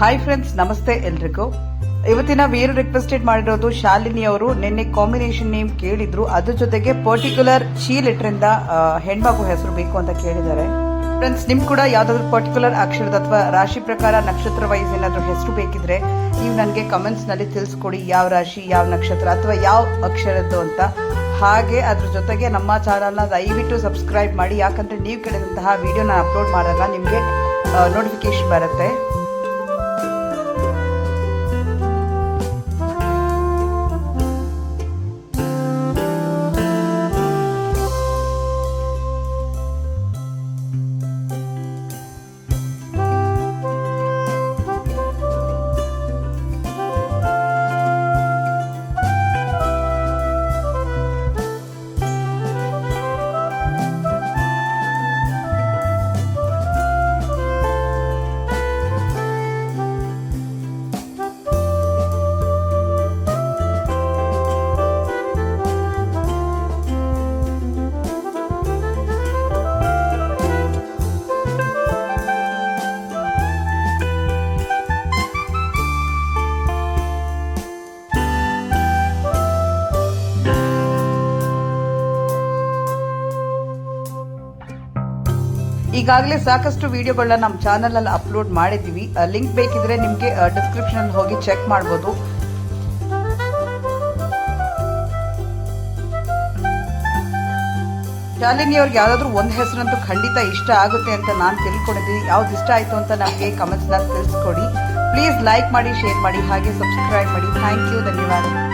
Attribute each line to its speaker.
Speaker 1: Hi friends, ನಮಸ್ತೆ ಎಲ್ರಿಗೂ. ಇವತ್ತಿನ ವೀರು ರಿಕ್ವೆಸ್ಟೆಡ್ ಮಾಡಿರೋದು ಶಾಲಿನಿ ಅವರು. ನಿನ್ನೆ ಕಾಂಬಿನೇಷನ್ ನೇಮ್ ಕೇಳಿದ್ರು, ಅದ್ರ ಜೊತೆಗೆ ಪರ್ಟಿಕ್ಯುಲರ್ ಶಿ ಲೆಟರ್ ಇಂದ ಹೆಣ್ಮಗು ಹೆಸರು ಬೇಕು ಅಂತ ಕೇಳಿದ್ದಾರೆ. ಫ್ರೆಂಡ್ಸ್, ನಿಮ್ ಕೂಡ ಯಾವ್ದಾದ್ರು ಪರ್ಟಿಕ್ಯುಲರ್ ಅಕ್ಷರದ ಅಥವಾ ರಾಶಿ ಪ್ರಕಾರ ನಕ್ಷತ್ರ ವೈಸ್ ಏನಾದ್ರು ಹೆಸರು ಬೇಕಿದ್ರೆ ನೀವು ನನಗೆ ಕಮೆಂಟ್ಸ್ ನಲ್ಲಿ ತಿಳಿಸ್ಕೊಡಿ, ಯಾವ ರಾಶಿ, ಯಾವ ನಕ್ಷತ್ರ ಅಥವಾ ಯಾವ ಅಕ್ಷರದ್ದು ಅಂತ. ಹಾಗೆ ಅದ್ರ ಜೊತೆಗೆ ನಮ್ಮ ಚಾನಲ್ನ ದಯವಿಟ್ಟು ಸಬ್ಸ್ಕ್ರೈಬ್ ಮಾಡಿ, ಯಾಕಂದ್ರೆ ನೀವು ಕೇಳಿದಂತಹ ವಿಡಿಯೋ ನಾನು ಅಪ್ಲೋಡ್ ಮಾಡಿದಾಗ ನಿಮಗೆ ನೋಟಿಫಿಕೇಶನ್ ಬರುತ್ತೆ. ಈಗಾಗಲೇ ಸಾಕಷ್ಟು ವಿಡಿಯೋಗಳನ್ನ ನಮ್ಮ ಚಾನಲ್ ಅಲ್ಲಿ ಅಪ್ಲೋಡ್ ಮಾಡಿದ್ದೀವಿ. ಲಿಂಕ್ ಬೇಕಿದ್ರೆ ನಿಮಗೆ ಡಿಸ್ಕ್ರಿಪ್ಷನ್ ಅಲ್ಲಿ ಹೋಗಿ ಚೆಕ್ ಮಾಡಬಹುದು. ಶಾಲಿನಿ ಅವ್ರಿಗೆ ಯಾವ್ದಾದ್ರು ಒಂದು ಹೆಸರಂತೂ ಖಂಡಿತ ಇಷ್ಟ ಆಗುತ್ತೆ ಅಂತ ನಾನು ತಿಳ್ಕೊಂಡಿದ್ದೀನಿ. ಯಾವ್ದು ಇಷ್ಟ ಆಯ್ತು ಅಂತ ನಮಗೆ ಕಮೆಂಟ್ಸ್ ನಲ್ಲಿ ತಿಳಿಸ್ಕೊಡಿ. ಪ್ಲೀಸ್ ಲೈಕ್ ಮಾಡಿ, ಶೇರ್ ಮಾಡಿ, ಹಾಗೆ ಸಬ್ಸ್ಕ್ರೈಬ್ ಮಾಡಿ. ಥ್ಯಾಂಕ್ ಯು, ಧನ್ಯವಾದ.